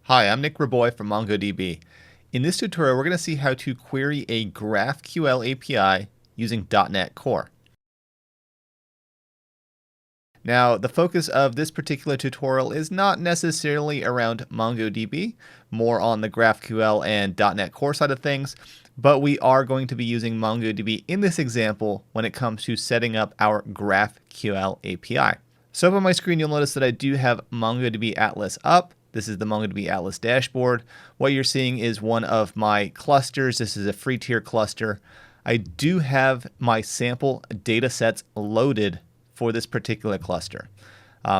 Hi, I'm Nick Raboy from MongoDB. In this tutorial, we're going to see how to query a GraphQL API using .NET Core. Now, the focus of this particular tutorial is not necessarily around MongoDB, more on the GraphQL and .NET Core side of things, but we are going to be using MongoDB in this example when it comes to setting up our GraphQL API. So up on my screen, you'll notice that I do have MongoDB Atlas up. This is the MongoDB Atlas dashboard. What you're seeing is one of my clusters. This is a free tier cluster. I do have my sample data sets loaded for this particular cluster.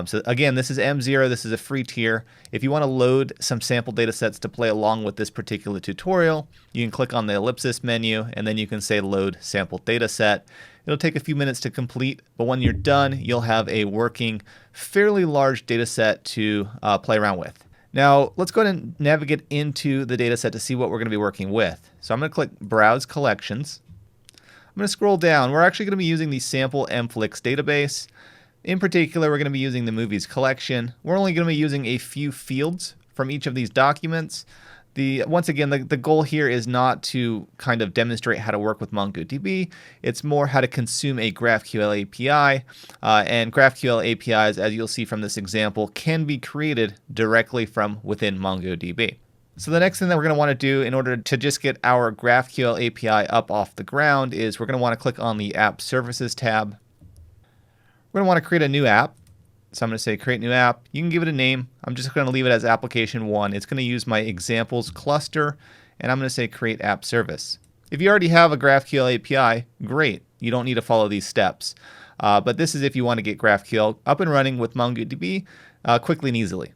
So again, this is M0. This is a free tier. If you want to load some sample data sets to play along with this particular tutorial, you can click on the ellipsis menu and then you can say load sample data set. It'll take a few minutes to complete, but when you're done, you'll have a working, fairly large data set to play around with. Now, let's go ahead and navigate into the data set to see what we're going to be working with. So I'm going to click Browse Collections. I'm going to scroll down. We're actually going to be using the sample mflix database. In particular, we're going to be using the movies collection. We're only going to be using a few fields from each of these documents. Once again, the goal here is not to kind of demonstrate how to work with MongoDB. It's more how to consume a GraphQL API. And GraphQL APIs, as you'll see from this example, can be created directly from within MongoDB. So the next thing that we're going to want to do in order to just get our GraphQL API up off the ground is we're going to want to click on the App Services tab. We're going to want to create a new app. So I'm going to say create new app. You can give it a name. I'm just going to leave it as application 1. It's going to use my examples cluster, and I'm going to say create app service. If you already have a GraphQL API, great. You don't need to follow these steps. But this is if you want to get GraphQL up and running with MongoDB quickly and easily.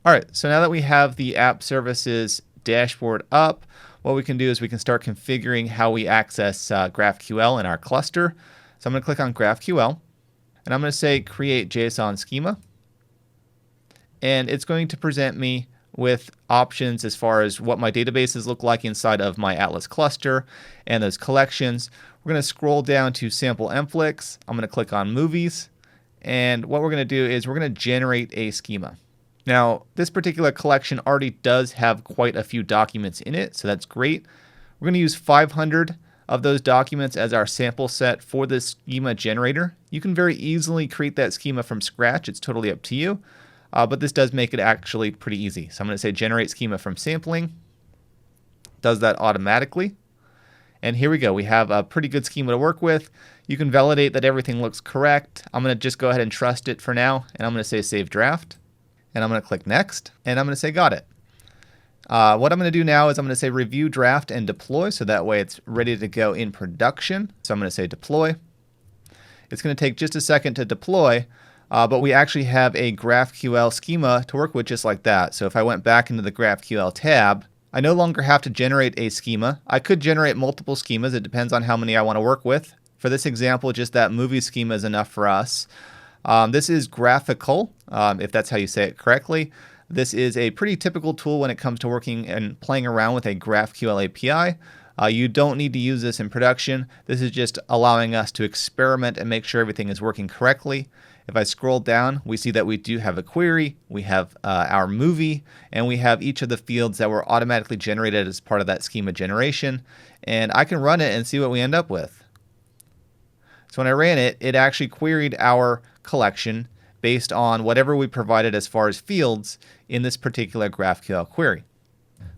All right, so now that we have the app services dashboard up, what we can do is we can start configuring how we access GraphQL in our cluster. So I'm going to click on GraphQL. And I'm going to say create JSON schema. And it's going to present me with options as far as what my databases look like inside of my Atlas cluster and those collections. We're going to scroll down to sample mflix. I'm going to click on movies. And what we're going to do is we're going to generate a schema. Now, this particular collection already does have quite a few documents in it, so that's great. We're going to use 500 of those documents as our sample set for this schema generator. You can very easily create that schema from scratch. It's totally up to you, but this does make it actually pretty easy. So I'm going to say generate schema from sampling. Does that automatically. And here we go. We have a pretty good schema to work with. You can validate that everything looks correct. I'm going to just go ahead and trust it for now, and I'm going to say save draft. And I'm going to click next, and I'm going to say got it. What I'm going to do now is I'm going to say review, draft, and deploy, so that way it's ready to go in production. So I'm going to say deploy. It's going to take just a second to deploy, but we actually have a GraphQL schema to work with just like that. So if I went back into the GraphQL tab, I no longer have to generate a schema. I could generate multiple schemas. It depends on how many I want to work with. For this example, just that movie schema is enough for us. This is graphical, if that's how you say it correctly. This is a pretty typical tool when it comes to working and playing around with a GraphQL API. You don't need to use this in production. This is just allowing us to experiment and make sure everything is working correctly. If I scroll down, we see that we do have a query, we have our movie, and we have each of the fields that were automatically generated as part of that schema generation. And I can run it and see what we end up with. So when I ran it, it actually queried our collection based on whatever we provided as far as fields in this particular GraphQL query.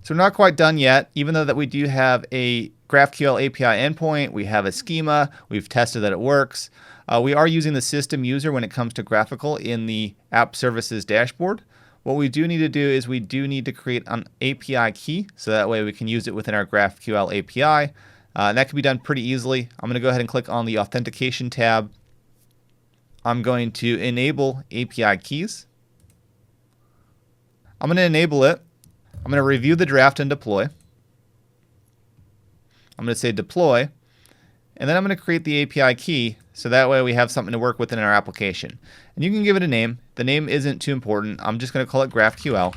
So we're not quite done yet. Even though that we do have a GraphQL API endpoint, we have a schema, we've tested that it works. We are using the system user when it comes to graphical in the app services dashboard. What we do need to do is we do need to create an API key, so that way we can use it within our GraphQL API. And that can be done pretty easily. I'm going to go ahead and click on the authentication tab. I'm going to enable API keys. I'm going to enable it. I'm going to review the draft and deploy. I'm going to say deploy. And then I'm going to create the API key, so that way we have something to work with in our application. And you can give it a name. The name isn't too important. I'm just going to call it GraphQL.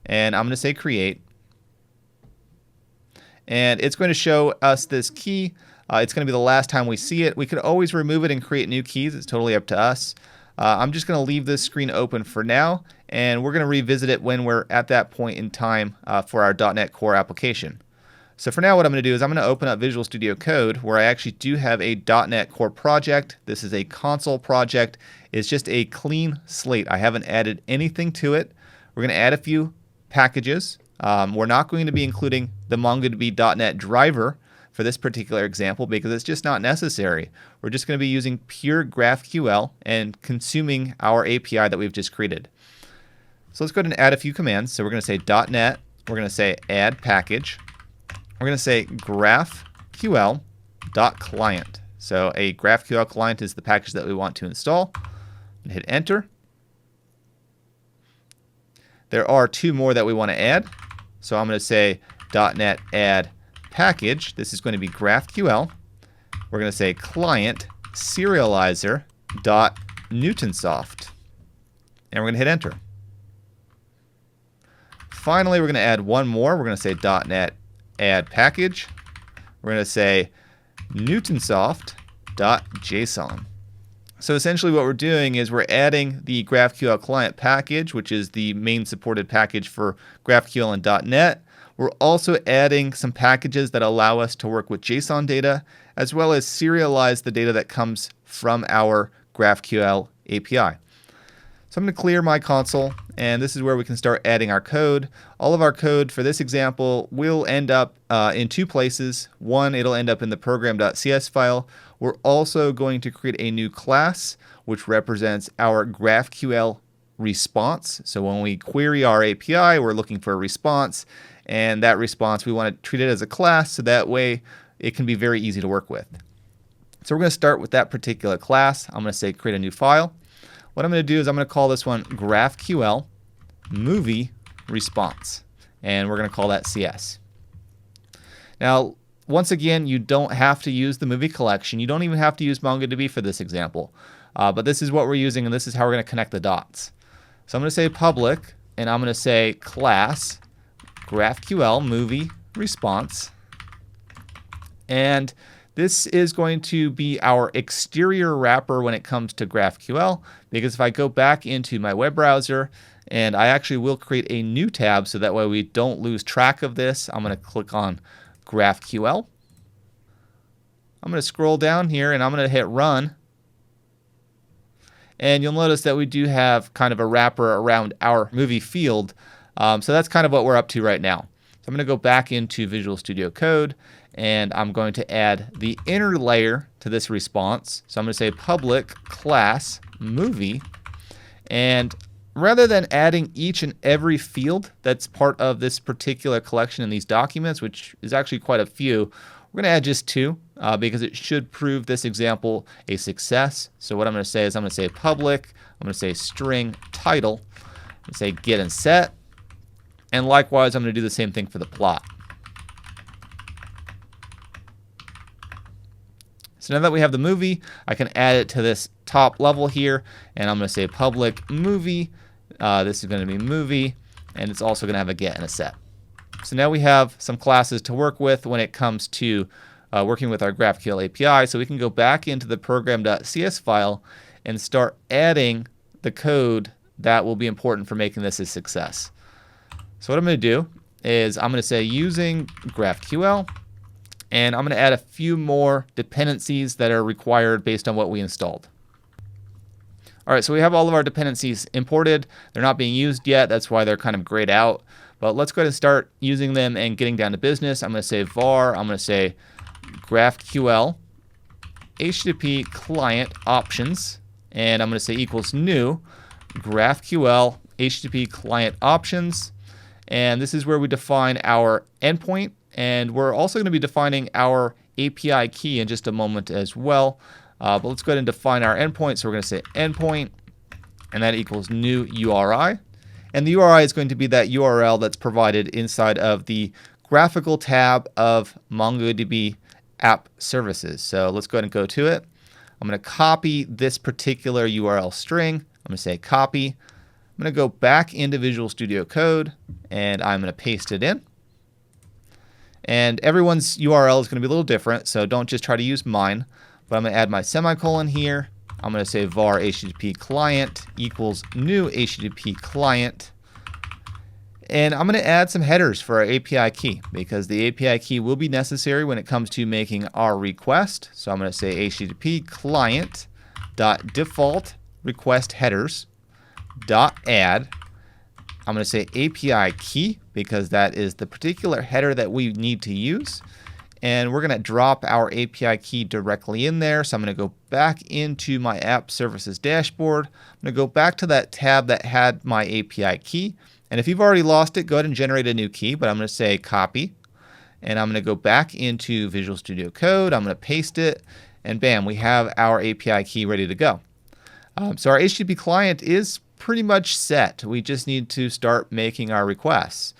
And I'm going to say create. And it's going to show us this key. It's going to be the last time we see it. We could always remove it and create new keys. It's totally up to us. I'm just going to leave this screen open for now, and we're going to revisit it when we're at that point in time for our .NET Core application. So for now, what I'm going to do is I'm going to open up Visual Studio Code, where I actually do have a .NET Core project. This is a console project. It's just a clean slate. I haven't added anything to it. We're going to add a few packages. We're not going to be including the MongoDB.NET driver for this particular example because it's just not necessary. We're just going to be using pure GraphQL and consuming our API that we've just created. So let's go ahead and add a few commands. So we're going to say .NET. We're going to say add package. We're going to say GraphQL.client. So a GraphQL client is the package that we want to install. And hit enter. There are two more that we want to add. So I'm going to say .NET add package. This is going to be GraphQL. We're going to say client serializer.newtonsoft. And we're going to hit enter. Finally, we're going to add one more. We're going to say .NET add package. We're going to say newtonsoft.json. So essentially what we're doing is we're adding the GraphQL client package, which is the main supported package for GraphQL and .NET. We're also adding some packages that allow us to work with JSON data, as well as serialize the data that comes from our GraphQL API. So I'm going to clear my console, and this is where we can start adding our code. All of our code for this example will end up in two places. One, it'll end up in the program.cs file. We're also going to create a new class, which represents our GraphQL response. So when we query our API, we're looking for a response, and that response, we want to treat it as a class, so that way it can be very easy to work with. So we're going to start with that particular class. I'm going to say create a new file. What I'm going to do is I'm going to call this one GraphQL movie response, and we're going to call that CS. Now, once again, you don't have to use the movie collection. You don't even have to use MongoDB for this example, but this is what we're using, and this is how we're going to connect the dots. So I'm going to say public, and I'm going to say class GraphQL movie response, and this is going to be our exterior wrapper when it comes to GraphQL, because if I go back into my web browser, and I actually will create a new tab so that way we don't lose track of this. I'm going to click on GraphQL. I'm going to scroll down here and I'm going to hit run. And you'll notice that we do have kind of a wrapper around our movie field. So that's kind of what we're up to right now. So I'm going to go back into Visual Studio Code, and I'm going to add the inner layer to this response. So I'm going to say public class movie, and rather than adding each and every field that's part of this particular collection in these documents, which is actually quite a few, we're going to add just two because it should prove this example a success. So what I'm going to say is I'm going to say public, I'm going to say string title, I'm going to say get and set, and likewise I'm going to do the same thing for the plot. So now that we have the movie, I can add it to this top level here, and I'm going to say public movie. This is going to be movie, and it's also going to have a get and a set. So now we have some classes to work with when it comes to working with our GraphQL API. So we can go back into the program.cs file and start adding the code that will be important for making this a success. So what I'm going to do is I'm going to say using GraphQL, and I'm going to add a few more dependencies that are required based on what we installed. All right, so we have all of our dependencies imported. They're not being used yet. That's why they're kind of grayed out. But let's go ahead and start using them and getting down to business. I'm going to say var. I'm going to say GraphQL HTTP client options. And I'm going to say equals new GraphQL HTTP client options. And this is where we define our endpoint. And we're also going to be defining our API key in just a moment as well. But let's go ahead and define our endpoint. So we're going to say endpoint, and that equals new URI. And the URI is going to be that URL that's provided inside of the graphical tab of MongoDB app services. So let's go ahead and go to it. I'm going to copy this particular URL string. I'm going to say copy. I'm going to go back into Visual Studio Code, and I'm going to paste it in. And everyone's URL is going to be a little different, so don't just try to use mine. But I'm going to add my semicolon here. I'm going to say var HTTP client equals new HTTP client. And I'm going to add some headers for our API key because the API key will be necessary when it comes to making our request. So I'm going to say HTTP client dot default request headers dot add. I'm going to say API key because that is the particular header that we need to use. And we're going to drop our API key directly in there. So I'm going to go back into my app services dashboard. I'm going to go back to that tab that had my API key. And if you've already lost it, go ahead and generate a new key. But I'm going to say copy. And I'm going to go back into Visual Studio Code. I'm going to paste it. And bam, we have our API key ready to go. So our HTTP client is pretty much set. We just need to start making our requests.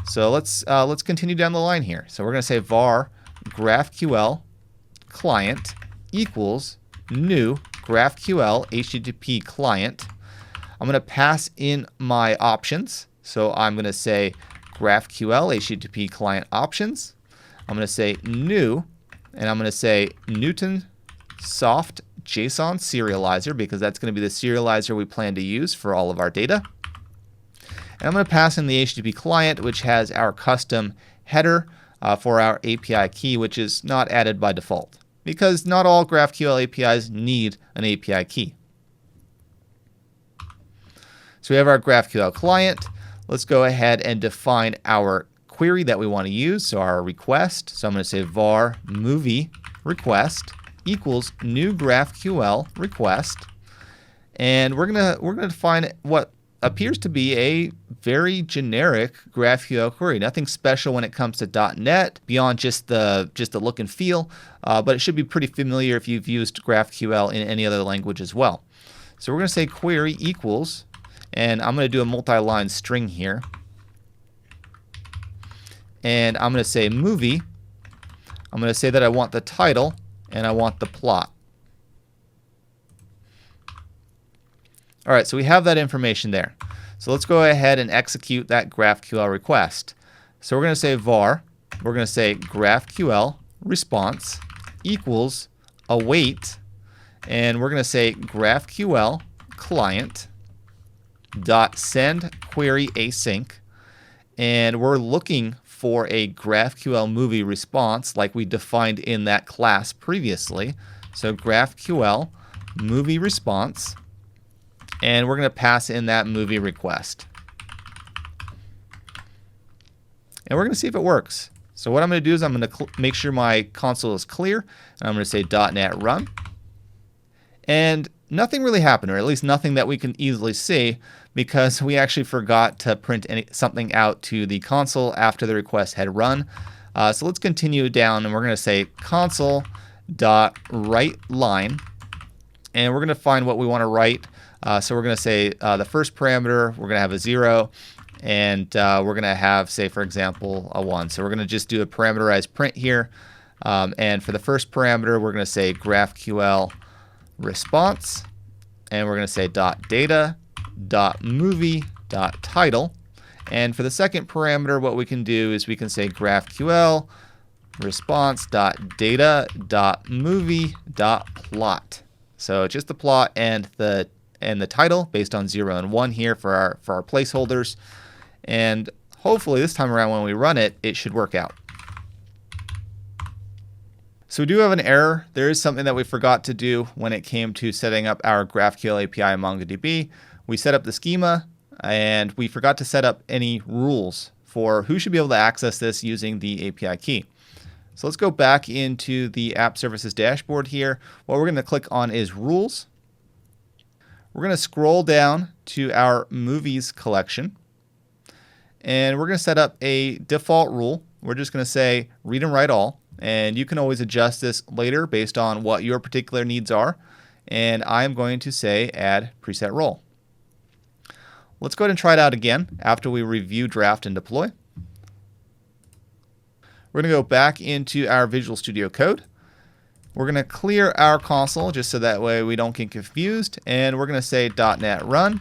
So let's continue down the line here. So we're going to say var GraphQL client equals new GraphQL HTTP client. I'm going to pass in my options. So I'm going to say GraphQL HTTP client options. I'm going to say new, and I'm going to say Newton soft JSON serializer because that's going to be the serializer we plan to use for all of our data. And I'm going to pass in the HTTP client, which has our custom header for our API key, which is not added by default because not all GraphQL APIs need an API key. So we have our GraphQL client. Let's go ahead and define our query that we want to use. So our request. So I'm going to say var movie request equals new GraphQL request, and we're gonna define what appears to be a very generic GraphQL query. Nothing special when it comes to .NET beyond just the look and feel, but it should be pretty familiar if you've used GraphQL in any other language as well. So we're going to say query equals, and I'm going to do a multi-line string here, and I'm going to say movie. I'm going to say that I want the title and I want the plot. All right, so we have that information there. So let's go ahead and execute that GraphQL request. So we're going to say var, we're going to say GraphQL response equals await, and we're going to say GraphQL client dot send query async, and we're looking for a GraphQL movie response like we defined in that class previously. So GraphQL movie response, and we're going to pass in that movie request. And we're going to see if it works. So what I'm going to do is I'm going to make sure my console is clear, and I'm going to say .NET run. And nothing really happened, or at least nothing that we can easily see, because we actually forgot to print something out to the console after the request had run. So let's continue down, and we're going to say console.writeLine, and we're going to find what we want to write. So we're going to say the first parameter, we're going to have a 0, and we're going to have, say, for example, a 1. So we're going to just do a parameterized print here. And for the first parameter, we're going to say GraphQL response, and we're going to say .data, .movie, .title. And for the second parameter, what we can do is we can say GraphQL response .data, .movie, .plot. So just the plot and the title based on 0 and 1 here for our placeholders. And hopefully this time around when we run it, it should work out. So we do have an error. There is something that we forgot to do when it came to setting up our GraphQL API in MongoDB. We set up the schema, and we forgot to set up any rules for who should be able to access this using the API key. So let's go back into the App Services dashboard here. What we're going to click on is Rules. We're going to scroll down to our Movies collection, and we're going to set up a default rule. We're just going to say Read and Write All. And you can always adjust this later based on what your particular needs are. And I'm going to say add preset role. Let's go ahead and try it out again after we review, draft, and deploy. We're going to go back into our Visual Studio Code. We're going to clear our console just so that way we don't get confused. And we're going to say .NET run.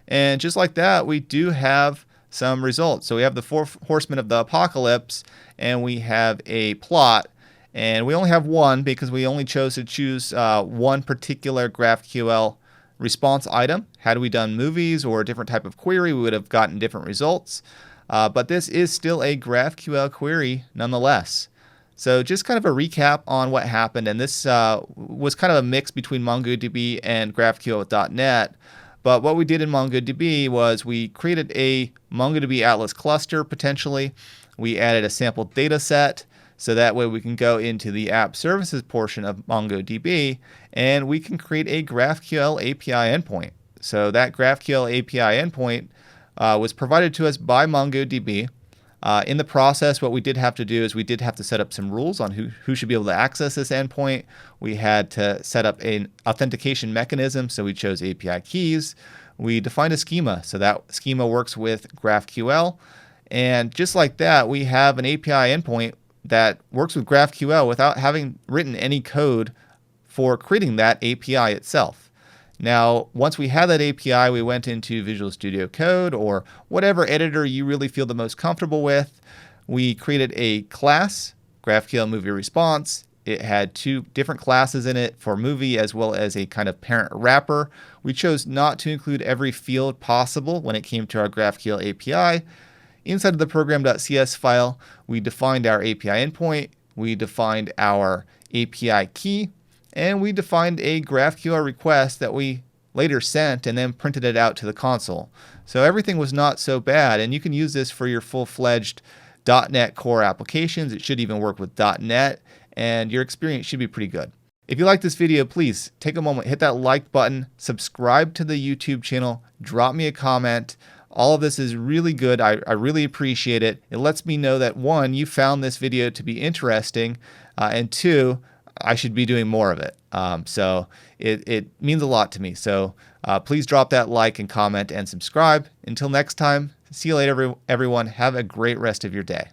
And just like that, we do have some results. So we have the 4 horsemen of the apocalypse, and we have a plot, And we only have one because we only chose to choose one particular GraphQL response item. Had we done movies or a different type of query, we would have gotten different results. But this is still a GraphQL query nonetheless. So just kind of a recap on what happened. And this was kind of a mix between MongoDB and GraphQL with .NET. But what we did in MongoDB was we created a MongoDB Atlas cluster potentially. We added a sample data set. So that way we can go into the app services portion of MongoDB and we can create a GraphQL API endpoint. So that GraphQL API endpoint was provided to us by MongoDB. In the process, what we did have to do is we did have to set up some rules on who should be able to access this endpoint. We had to set up an authentication mechanism, so we chose API keys. We defined a schema, so that schema works with GraphQL. And just like that, we have an API endpoint that works with GraphQL without having written any code for creating that API itself. Now, once we had that API, we went into Visual Studio Code or whatever editor you really feel the most comfortable with. We created a class, GraphQL Movie Response. It had two different classes in it for movie as well as a kind of parent wrapper. We chose not to include every field possible when it came to our GraphQL API. Inside of the program.cs file, we defined our API endpoint, we defined our API key, and we defined a GraphQL request that we later sent and then printed it out to the console. So everything was not so bad, and you can use this for your full-fledged .NET Core applications. It should even work with .NET, and your experience should be pretty good. If you like this video, please take a moment, hit that like button, subscribe to the YouTube channel, drop me a comment. All of this is really good. I really appreciate it. It lets me know that one, you found this video to be interesting, and two, I should be doing more of it. So it means a lot to me. So please drop that like and comment and subscribe. Until next time, see you later, everyone. Have a great rest of your day.